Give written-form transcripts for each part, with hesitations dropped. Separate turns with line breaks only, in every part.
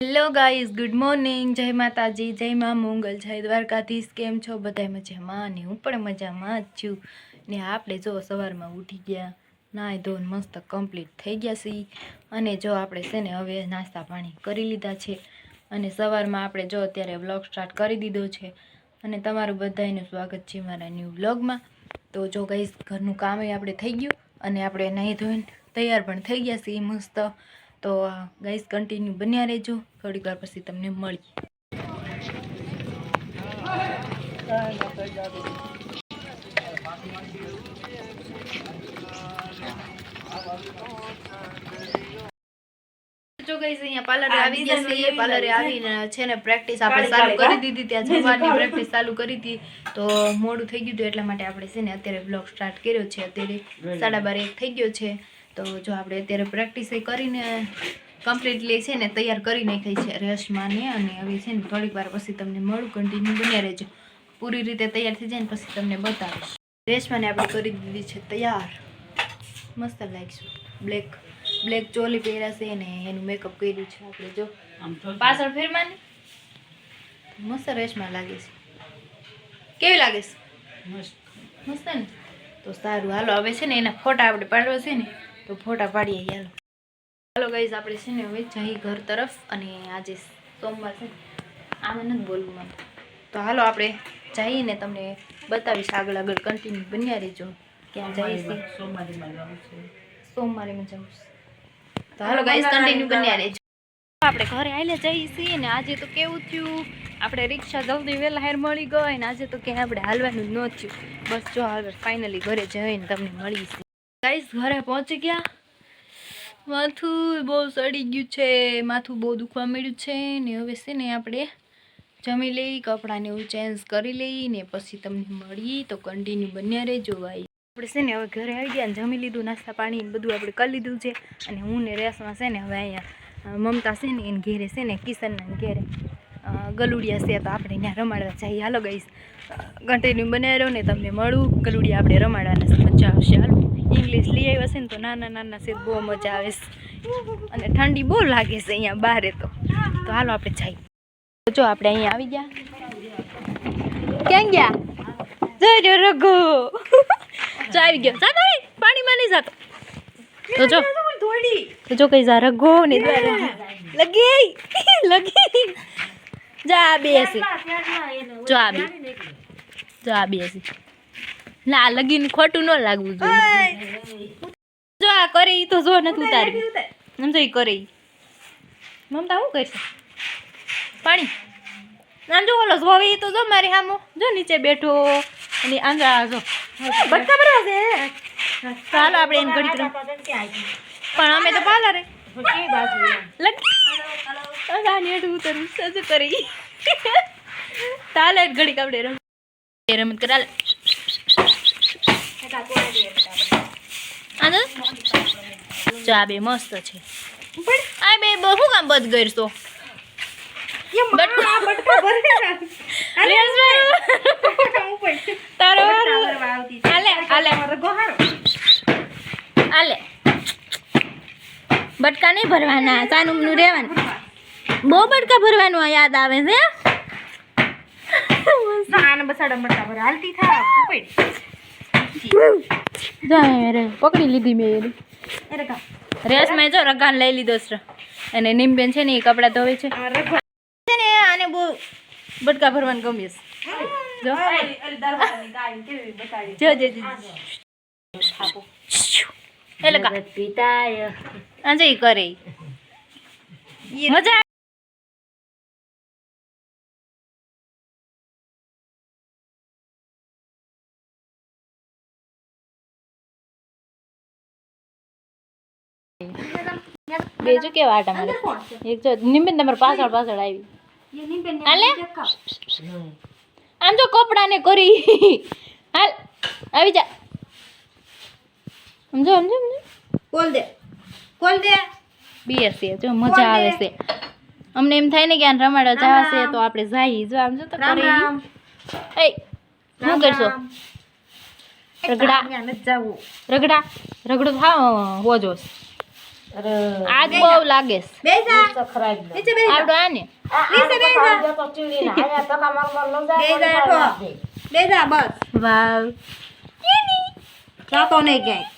Hello guys, good morning. જય માતાજી, જય મા મંગલ, જય દ્વારકાધીશ. કેમ છો બધાય? મજામાં ને હું પણ મજામાં જ છું. ને આપણે જો સવારમાં ઉઠી ગયા, નાહી ધોઈને મસ્ત કમ્પ્લીટ થઈ ગયા છીએ. અને જો આપણે છે ને હવે નાસ્તા પાણી કરી લીધા છે. અને સવારમાં આપણે જો અત્યારે વ્લોગ સ્ટાર્ટ કરી દીધો છે. અને તમારું બધાનું સ્વાગત છે મારા ન્યૂ વ્લોગમાં. તો જો ગાઈઝ, ઘરનું કામ આપણે થઈ ગયું અને આપણે નાહી ધોઈને તૈયાર પણ થઈ ગયા છીએ મસ્ત. તો ગાઈઝ કન્ટિન્યુ બન્યા રહેજો, થોડીક વાર પછી તમને મળીએ. જો ગાઈઝ અહીંયા પાર્લરે આવી ગયા છીએ. પાર્લરે આવીને છે ને પ્રેક્ટિસ આપણે ચાલુ કરી દીધી. ત્યાં જમવાની પ્રેક્ટિસ ચાલુ કરી હતી તો મોડું થઈ ગયું હતું, એટલા માટે આપણે છે ને અત્યારે બ્લોગ સ્ટાર્ટ કર્યો છે. અત્યારે 12:30 થઈ ગયો છે. તો જો આપણે અત્યારે પ્રેક્ટિસ કરીને કમ્પ્લીટલી છે ને તૈયાર કરી નાખી છે રેશમાને. અને હવે છે ને થોડીક વાર પછી તમને મળું, કન્ટિન્યુ બન્યા રહેજો. પૂરી રીતે તૈયાર થઈ જાય ને પછી તમને બતાવીશ. રેશમાને આપણે કરી દીધી છે તૈયાર, મસ્ત લાગીશું. બ્લેક ચોલી પહેર્યા છે ને એનું મેકઅપ કર્યું છે આપણે. જો પાછળ ફેરમાની મસ્ત રેશમા લાગે છે. કેવી લાગે છે? મસ્ત ને? તો સારું, હાલો હવે છે ને એના ફોટા આપણે પાડવા છે ને, તો ફોટા પાડીએ. હાલો ગાઈઝ, આપણે છે ને હવે જઈ ઘર તરફ. અને આજે સોમવાર છે, આમાં નથી બોલવું મને. તો હાલો આપણે જઈને તમને બતાવીશ આગળ કન્ટિન્યુ બન્યા રહેજો. ક્યાં જઈશું? સોમવારીમાં જવું છે. તો હાલો ગાઈઝ, કન્ટિન્યુ બન્યા રહેજો. આપણે ઘરે આવીને જઈએ છીએ ને આજે તો કેવું થયું, આપણે રિક્ષા જલ્દી વહેલા હાર મળી ગઈ ને આજે તો ક્યાંય આપણે હાલવાનું જ ન થયું. બસ જો હવે ફાઇનલી ઘરે જઈને તમને મળીશું. ગાઈઝ ઘરે પહોંચી ગયા. માથું બહુ સડી ગયું છે, માથું બહુ દુખવા મળ્યું છે ને. હવે છે ને આપણે જમી લઈ, કપડાને એવું ચેન્જ કરી લઈ ને પછી તમને મળી. તો કન્ટિન્યુ બન્યા રહેજો ભાઈ. આપણે છે ને હવે ઘરે આવી ગયા ને જમી લીધું, નાસ્તા પાણી બધું આપણે કરી લીધું છે. અને હું ને રેસમાં છે ને હવે અહીંયા મમતા છે ને એને ઘેરે છે ને કિશનના ઘેરે ગલુડિયા છે, તો આપણે ત્યાં રમાડવા જઈએ. હાલો ગાઈઝ, કન્ટિન્યુ બનાવી રહ્યો ને તમને મળું. ગલુડિયા આપણે રમાડવાના મજા આવશે. હાલો, ઇંગ્લિશ લઈ આવ્યા છે ને તો નાના છે, બહુ મજા આવે છે. અને ઠંડી બહુ લાગે છે અહીંયા બારે. તો હાલો આપણે જઈએ. જો આપણે અહીંયા આવી ગયા. ક્યાં ગયા? જો રઘુ જો આવી ગયો. જાતો પાણીમાં નહીં જાતો. તો જો કઈ જા રઘુ ને લગી જા બે હશે. જો આ બે હશે. ના લગીને ખોટું ન લાગવું જોઈએ. જો આ કરે ઈ તો જો નથી ઉતારી. સમજો ઈ કરે. મમતા શું કરશે? પાણી આમ જો ઓલો જોવે તો જો મારી સામો જો નીચે બેઠો અને આંધળા જો બટકા ભરવા છે. ચાલો આપણે એને ઘડીક પણ અમે તો પાર્લરે ઉતરવું સજુ કરી તાલે ઘડીક આપણે રમત કરાલે. જો આ બે મસ્ત છે. આ બે બહુ કામ બંધ કરશો. બટકા નહીં ભરવાના, સાનું રહેવાનું. બહુ બટકા ભરવાનું યાદ આવે છે. પકડી લીધી મેં રેસમાં. જો રગાન લઈ લીધો છે અને નીમબેન છે ને એ કપડા ધોવે છે ને. આને બહુ બટકા ભરવાનું ગમે છે. કરે મજા. બેજો કેવા આટા મારે. એક જો નિમ્બેન તમારે પાછળ આવી. આમ જો કપડા ને કરી હાલ આવી જા. સમજો કોલ દે બીએસસી. જો મજા આવે છે અમને. એમ થાય ને કે આને રમાડવા જશે તો આપણે જઈએ. જો આમ જો તો કરી એ શું કરશો? રગડો થાવ હોજો. આગ બહુ લાગે છે.
બેસા
તો ખરાબ ન
નીચે બેસા
આવડો આને
નીચે બેસા
તો ચીડી ના આયા ધક્કા માર ન
બેસા
જાય
હેઠો. બેસા બસ
વાવ
જાતો નહીં ક્યાંય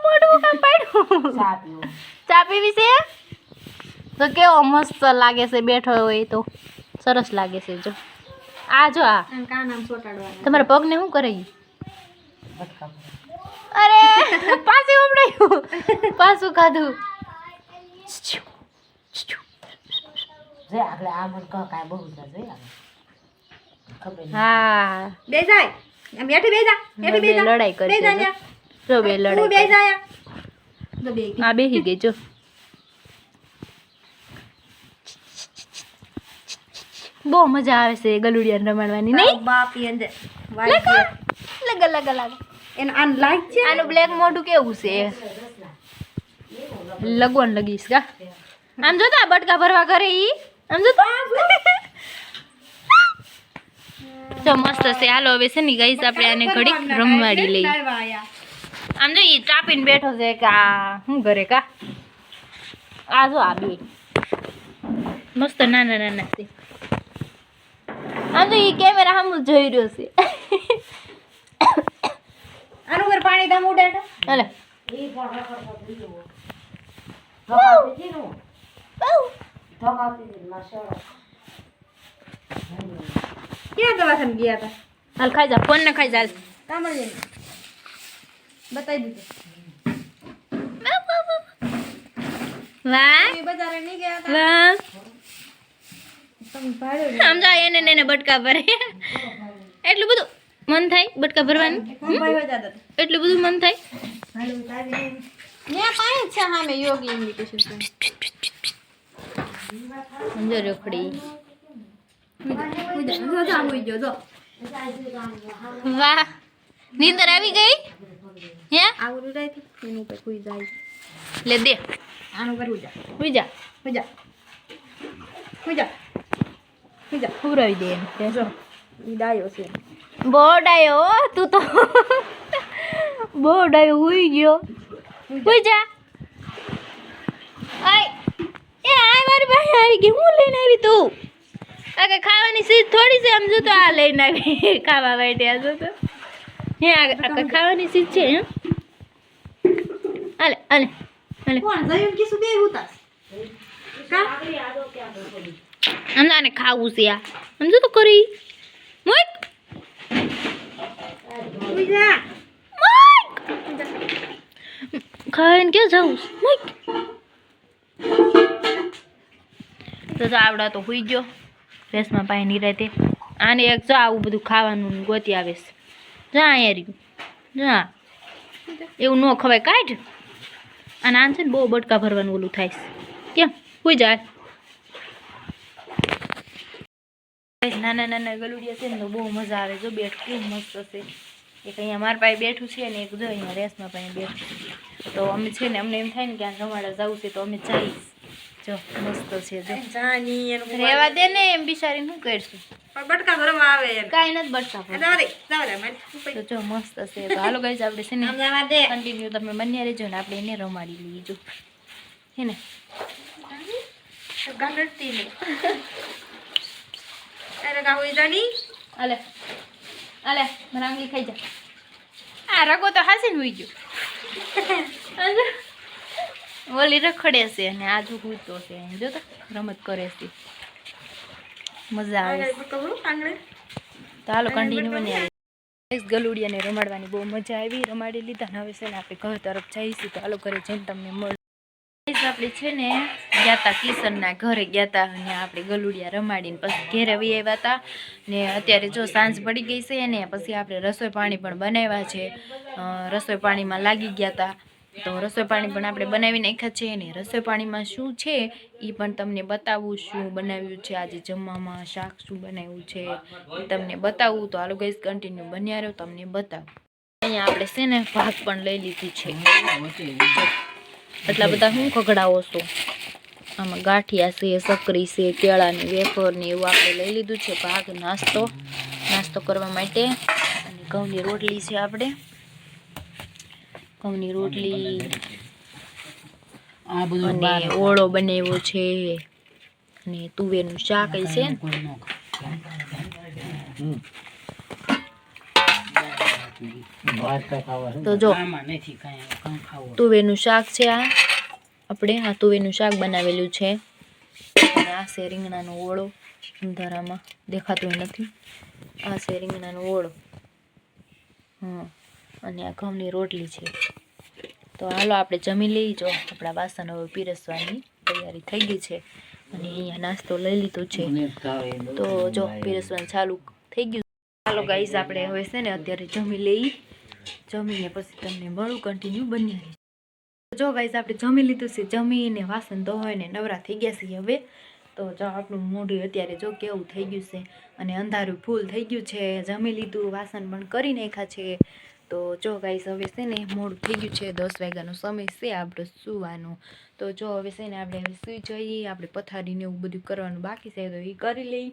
મોઢું કામ પાડ્યું.
ચા પીવો
ચા પીવી છે તો કેવો મસ્ત લાગે છે, બેઠો હોય તો સરસ લાગે છે. જો આ જો આ
આમ કાનામ ચોટાડવાના
તમારા પગને શું કરે ઈ?
બટકા
અરે પાછું ઉમડાયું, પાછું ખાધું.
જે આગળ આ મન કહો કાંઈ બહુ છે જોઈ આગળ ખબર નહીં
હા
બેસા આમ હેઠે બેસા હેઠે બેસા
લડાઈ કરશે
બેસા
જો.
ન્યા.
જો બે
તું
લડાઈ
બેસા આયા તો બે
આ બેહી ગઈ જો. બહુ મજા આવે છે ગલુડિયા રમાડવાની નહીં?
બાપી અંદર વાઈ ગયો.
લગ લગ લગ
એને આન લાઈક છે
આનું બ્લેક મોઢું કેવું છે? લગવન લગીશ કા? આમ જો તો આ બટકા ભરવા કરે ઈ આમ જો તો. તો મસ્ત છે. હાલો હવે છે ને ગાઈસ આપણે આને ઘડીક રમવાડી લઈએ.
લાવ્યા આયા.
આમ જો ઈ ચાપીને બેઠો છે કે આ શું કરે કા? આ જો આ બે મસ્ત નાના નાના છે. આમ જો ઈ કેમેરા સામુ જોઈ રહ્યો છે.
આનું ઉપર પાણી દમ ઉડાડો
હાલે
એ પણ રખડતો થઈ ગયો ધકાતી હતી નું ધકાતી હતી માશા
ક્યાં દવાખાને ગયા હતા
હાલ ખાઈ જા, ફોન ને ખાઈ જા.
કામળીને બતાવી દીધું
વાહ
એ બજારે નહીં ગયા હતા
વાહ.
તમે ભાડ્યો
આમ જા એને ને એને બટકા ભરે. એટલું બધું મન થાય બટકા ભરવાનું?
ભાઈ વજા હતા
એટલું બધું મન થાય?
ભાડું ઉતારી ત્યાં પાણી છે સામે યોગી ઇન્વિટેશન
સમજો રખડી.
જો જા હોઈ ગયો જો
વાહ નીંદર આવી ગઈ હે?
આવું ઉડાય થી એનું ઉપર કોઈ જાય
લે દે
આનું ઉપર ઉજા
હુઈ જા,
ઉજા ઉજા ઉજા
હુરાવી દે એને.
જો ઈ ડાયો છે
બહુ ડાયો હો, તું તો બહુ ડાયો હુઈ ગયો. હુઈ જા. આય એ આય મારી પાસે આવી ગઈ. હું લઈને આવી તું? આ કઈ ખાવાની ચીજ થોડી છે? આમ જો તો આ લઈને આવી ખાવા માટે. આ જો તો હે આ કઈ ખાવાની ચીજ છે હે? આલે આલે આલે.
કોણ જયું કીસું બે ઉતાસ કા
આને ખાવું છે આ. સમજો તો કરી મોઈક
ઉજા
મોઈક ખાઈને ક્યાં જાઉં મોઈક. તો આવડા તો હુઈ ગયો રેસમાં પાણી નિરાતે. આને એક જો આવું બધું ખાવાનું ગોતી આવે છે. જા અહીંયા રહ્યું જા, એવું ન ખવાય કાઢ. અને આને છે ને બહુ બટકા ભરવાનું ઓલું થાય છે. કેમ હુઈ જાય? નાના નાના ગલુડિયા છે ને તો બહુ મજા આવે. જો બેઠ કેવું મસ્ત છે. એક અહીંયા મારા પાસે બેઠું છે ને એક જો અહીંયા રેસમાં પાસે બેઠું. તો અમે છે ને અમને એમ થાય ને કે આ રમાડા જવું છે તો અમે જઈશ. જો મસ્ત છે જો.
જાની એનું
રેવા દે ને એમ બિચારીને શું કરશું?
પણ બટકા ભરવા આવે યાર
કાંઈ નથી બટકા ભરતા.
જવા દે મને
તો જો મસ્ત છે. તો હાલો ગાઈસ આપણે છે ને
આમ જવા દે
કન્ટિન્યુ તમે બન્યા રહેજો ને આપણે એને રમાડી લઈએ. જો હે ને
ગાંડતી ને અરે કા હોઈ જાની
અલે અલે મારા આંગળી ખાઈ જા. આ રગો તો હાસી ને હોઈ ગયો. ઓલી રખડે છે અને આ જો કૂદતો છે. જો તો રમત કરે છે. મજા આવે છે.
કબરું આંગળે
તો હાલો કન્ટિન્યુ બન્યા ગલુડિયાને રમાડવાની બહુ મજા આવી. રમાડી લીધા ને હવે છે ને આપણે ઘર તરફ જઈશું. તો હાલો ઘરે જઈને તમને મળે. આપણે છે ને ગયા તા કિશનના ઘરે ગયા તા અને આપણે ગલુડિયા રમાડીને પછી ઘેરે આવી આવ્યા હતા ને અત્યારે જો સાંજ પડી ગઈ છે ને પછી આપણે રસોઈ પાણી પણ બનાવ્યા છે. રસોઈ પાણીમાં લાગી ગયા હતા તો રસોઈ પાણી પણ આપણે બનાવી નાખ્યા છે ને રસોઈ પાણીમાં શું છે એ પણ તમને બતાવું. શું બનાવ્યું છે આજે જમવામાં, શાક શું બનાવ્યું છે એ તમને બતાવું. તો હાલો ગાઈસ કન્ટિન્યુ બન્યા રહ્યો તમને બતાવું. અહીંયા આપણે છે ને ભાગ પણ લઈ લીધી છે. એટલા બધા શું ખગડાવો છો? આમાં ગાંઠિયા છે, સકરી છે, કેળાની વેફર ને એવું આપણે લઈ લીધું છે. ભાગ નાસ્તો કરવા માટે. અને ઘઉંની રોટલી છે. આપણે ઘઉંની રોટલી
આ બધું
અને
બહાર
ઓળો બનાવ્યો છે અને તુવેરનું શાક છે ને
કોઈ ન ખાય.
તો જો
આમાં નથી કાંઈ કાં ખાવું
તુવેરનું શાક છે આ આપણે આ તુવેરનું શાક બનાવેલું છે અને આ છે રીંગણાનો ઓળો અંધારામાં દેખાતું નથી આ છે રીંગણાનો ઓળો અને આ ઘઉંની રોટલી છે તો હાલો આપણે જમી લઈ જો આપણા વાસણ હવે પીરસવાની તૈયારી થઈ ગઈ છે અને અહીંયા નાસ્તો લઈ લીધો છે તો જો પીરસવાનું ચાલુ થઈ ગયું ચાલો ગાઈઝ આપણે હવે છે ને અત્યારે જમી લઈ જમીને પછી તમને મળું કન્ટિન્યુ બની જો ગાઈઝ આપણે જમી લીધું છે જમીને વાસણ ધોઈને નવરા થઈ ગયા છીએ હવે તો જો આપણું મોઢું અત્યારે જો કેવું થઈ ગયું છે અને અંધારું ફૂલ થઈ ગયું છે જમી લીધું વાસણ પણ કરી નાખ્યા છે તો જો ગાઈઝ હવે છે ને મોડું થઈ ગયું છે 10 વાગ્યાનો સમય છે આપણે સૂવાનો તો જો હવે છે ને આપણે હવે સૂઈ જઈએ આપણે પથારીને એવું બધું કરવાનું બાકી છે તો એ કરી લઈ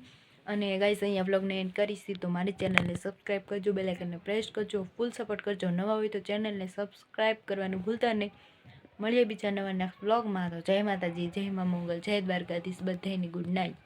અને ગાઈઝ અહીંયા વ્લોગને એન્ડ કરીશી તો મારી ચેનલને સબસ્ક્રાઈબ કરજો બેલ આઇકનને પ્રેસ કરજો ફૂલ સપોર્ટ કરજો નવા હોય તો ચેનલને સબસ્ક્રાઈબ કરવાનું ભૂલતા નહીં મળીએ બીજા નવા નેક્સ્ટ વ્લોગમાં તો જય માતાજી જય મા મંગલ જય દ્વારકાધીશ બધાને ગુડ નાઇટ